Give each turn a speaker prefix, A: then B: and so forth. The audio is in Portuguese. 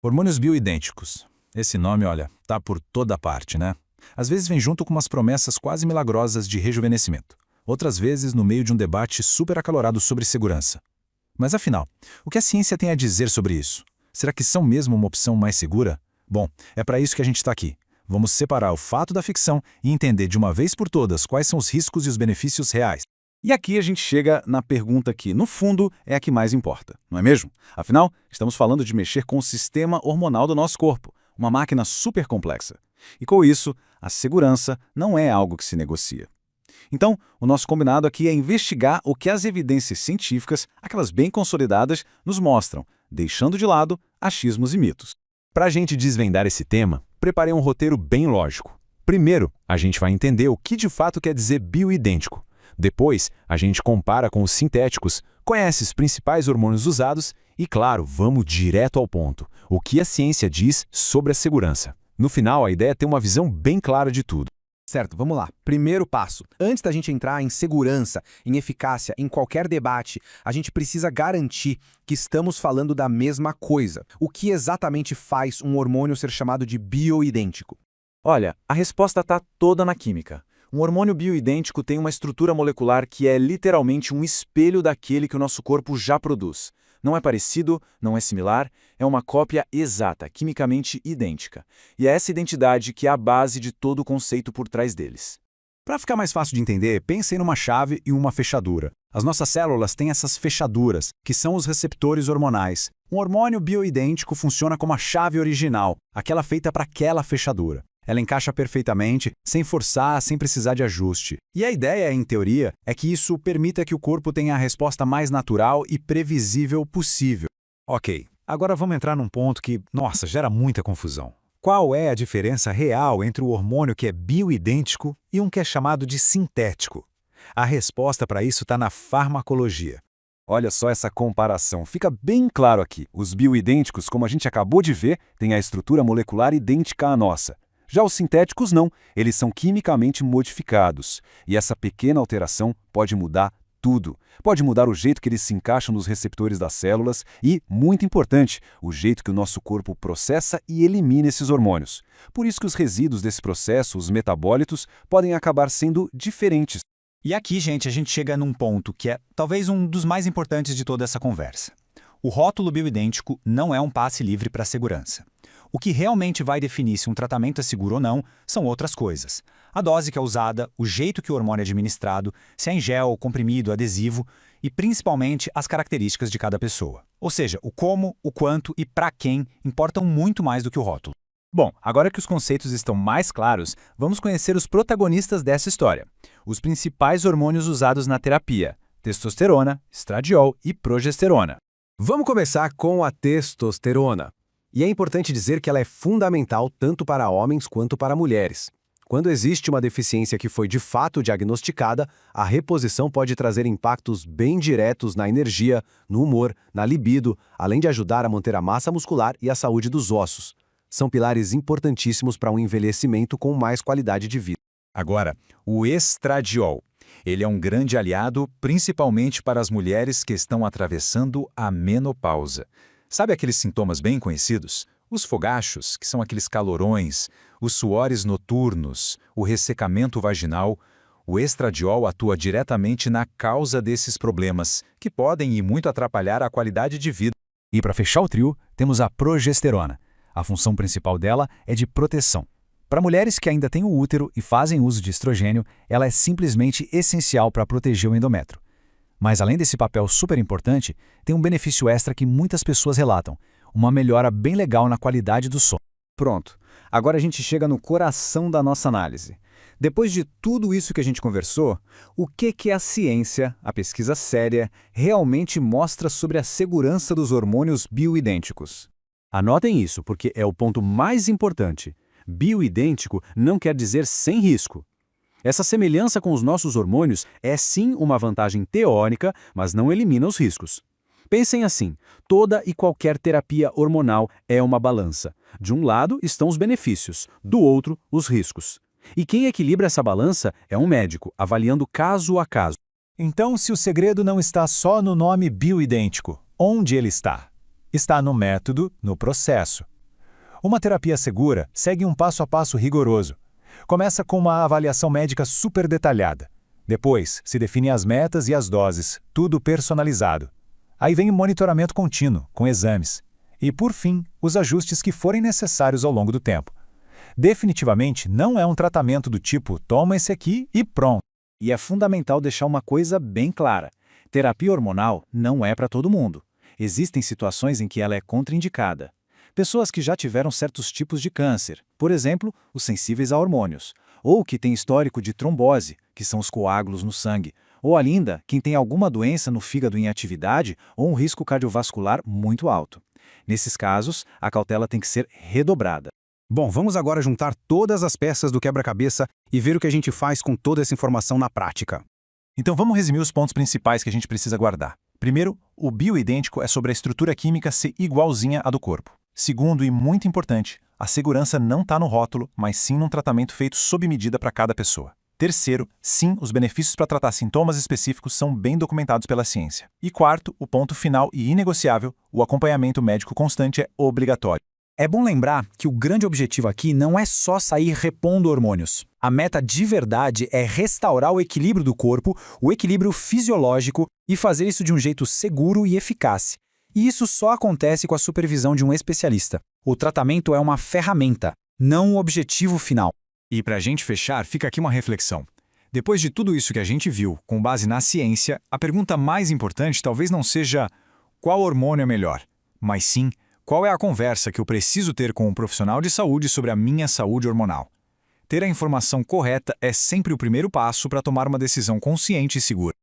A: Hormônios bioidênticos. Esse nome, olha, tá por toda parte, né? Às vezes vem junto com umas promessas quase milagrosas de rejuvenescimento. Outras vezes no meio de um debate super acalorado sobre segurança. Mas afinal, o que a ciência tem a dizer sobre isso? Será que são mesmo uma opção mais segura? Bom, é para isso que a gente está aqui. Vamos separar o fato da ficção e entender de uma vez por todas quais são os riscos e os benefícios reais.
B: E aqui a gente chega na pergunta que, no fundo, é a que mais importa, não é mesmo? Afinal, estamos falando de mexer com o sistema hormonal do nosso corpo, uma máquina super complexa. E com isso, a segurança não é algo que se negocia. Então, o nosso combinado aqui é investigar o que as evidências científicas, aquelas bem consolidadas, nos mostram, deixando de lado achismos e mitos.
C: Para a gente desvendar esse tema, preparei um roteiro bem lógico. Primeiro, a gente vai entender o que de fato quer dizer bioidêntico. Depois, a gente compara com os sintéticos, conhece os principais hormônios usados e, claro, vamos direto ao ponto. O que a ciência diz sobre a segurança. No final, a ideia é ter uma visão bem clara de tudo.
D: Certo, vamos lá. Primeiro passo. Antes da gente entrar em segurança, em eficácia, em qualquer debate, a gente precisa garantir que estamos falando da mesma coisa. O que exatamente faz um hormônio ser chamado de bioidêntico?
B: Olha, a resposta está toda na química. Um hormônio bioidêntico tem uma estrutura molecular que é literalmente um espelho daquele que o nosso corpo já produz. Não é parecido, não é similar, é uma cópia exata, quimicamente idêntica. E é essa identidade que é a base de todo o conceito por trás deles.
E: Para ficar mais fácil de entender, pensem numa chave e uma fechadura. As nossas células têm essas fechaduras, que são os receptores hormonais. Um hormônio bioidêntico funciona como a chave original, aquela feita para aquela fechadura. Ela encaixa perfeitamente, sem forçar, sem precisar de ajuste. E a ideia, em teoria, é que isso permita que o corpo tenha a resposta mais natural e previsível possível. Ok, agora vamos entrar num ponto que, nossa, gera muita confusão. Qual é a diferença real entre o hormônio que é bioidêntico e um que é chamado de sintético? A resposta para isso está na farmacologia.
B: Olha só essa comparação, fica bem claro aqui. Os bioidênticos, como a gente acabou de ver, têm a estrutura molecular idêntica à nossa. Já os sintéticos não, eles são quimicamente modificados. E essa pequena alteração pode mudar tudo. Pode mudar o jeito que eles se encaixam nos receptores das células e, muito importante, o jeito que o nosso corpo processa e elimina esses hormônios. Por isso que os resíduos desse processo, os metabólitos, podem acabar sendo diferentes.
E: E aqui, gente, a gente chega num ponto que é talvez um dos mais importantes de toda essa conversa. O rótulo bioidêntico não é um passe livre para a segurança. O que realmente vai definir se um tratamento é seguro ou não são outras coisas. A dose que é usada, o jeito que o hormônio é administrado, se é em gel, comprimido, adesivo e principalmente as características de cada pessoa. Ou seja, o como, o quanto e para quem importam muito mais do que o rótulo.
A: Bom, agora que os conceitos estão mais claros, vamos conhecer os protagonistas dessa história. Os principais hormônios usados na terapia: testosterona, estradiol e progesterona.
F: Vamos começar com a testosterona. E é importante dizer que ela é fundamental tanto para homens quanto para mulheres. Quando existe uma deficiência que foi de fato diagnosticada, a reposição pode trazer impactos bem diretos na energia, no humor, na libido, além de ajudar a manter a massa muscular e a saúde dos ossos. São pilares importantíssimos para um envelhecimento com mais qualidade de vida.
C: Agora, o estradiol. Ele é um grande aliado, principalmente para as mulheres que estão atravessando a menopausa. Sabe aqueles sintomas bem conhecidos? Os fogachos, que são aqueles calorões, os suores noturnos, o ressecamento vaginal. O estradiol atua diretamente na causa desses problemas, que podem e muito atrapalhar a qualidade de vida.
A: E para fechar o trio, temos a progesterona. A função principal dela é de proteção. Para mulheres que ainda têm o útero e fazem uso de estrogênio, ela é simplesmente essencial para proteger o endométrio. Mas além desse papel super importante, tem um benefício extra que muitas pessoas relatam, uma melhora bem legal na qualidade do sono.
B: Pronto, agora a gente chega no coração da nossa análise. Depois de tudo isso que a gente conversou, o que a ciência, a pesquisa séria, realmente mostra sobre a segurança dos hormônios bioidênticos? Anotem isso, porque é o ponto mais importante. Bioidêntico não quer dizer sem risco. Essa semelhança com os nossos hormônios é sim uma vantagem teórica, mas não elimina os riscos. Pensem assim, toda e qualquer terapia hormonal é uma balança. De um lado estão os benefícios, do outro os riscos. E quem equilibra essa balança é um médico, avaliando caso a caso.
E: Então, se o segredo não está só no nome bioidêntico, onde ele está?
A: Está no método, no processo. Uma terapia segura segue um passo a passo rigoroso. Começa com uma avaliação médica super detalhada. Depois, se definem as metas e as doses, tudo personalizado. Aí vem o monitoramento contínuo, com exames. E, por fim, os ajustes que forem necessários ao longo do tempo. Definitivamente não é um tratamento do tipo toma esse aqui e pronto.
C: E é fundamental deixar uma coisa bem clara. Terapia hormonal não é para todo mundo. Existem situações em que ela é contraindicada. Pessoas que já tiveram certos tipos de câncer, por exemplo, os sensíveis a hormônios, ou que têm histórico de trombose, que são os coágulos no sangue, ou ainda quem tem alguma doença no fígado em atividade ou um risco cardiovascular muito alto. Nesses casos, a cautela tem que ser redobrada.
F: Bom, vamos agora juntar todas as peças do quebra-cabeça e ver o que a gente faz com toda essa informação na prática.
A: Então vamos resumir os pontos principais que a gente precisa guardar. Primeiro, o bioidêntico é sobre a estrutura química ser igualzinha à do corpo. Segundo, e muito importante, a segurança não está no rótulo, mas sim num tratamento feito sob medida para cada pessoa. Terceiro, sim, os benefícios para tratar sintomas específicos são bem documentados pela ciência. E quarto, o ponto final e inegociável, o acompanhamento médico constante é obrigatório.
E: É bom lembrar que o grande objetivo aqui não é só sair repondo hormônios. A meta de verdade é restaurar o equilíbrio do corpo, o equilíbrio fisiológico e fazer isso de um jeito seguro e eficaz. E isso só acontece com a supervisão de um especialista. O tratamento é uma ferramenta, não o objetivo final.
B: E para a gente fechar, fica aqui uma reflexão. Depois de tudo isso que a gente viu, com base na ciência, a pergunta mais importante talvez não seja qual hormônio é melhor, mas sim qual é a conversa que eu preciso ter com um profissional de saúde sobre a minha saúde hormonal. Ter a informação correta é sempre o primeiro passo para tomar uma decisão consciente e segura.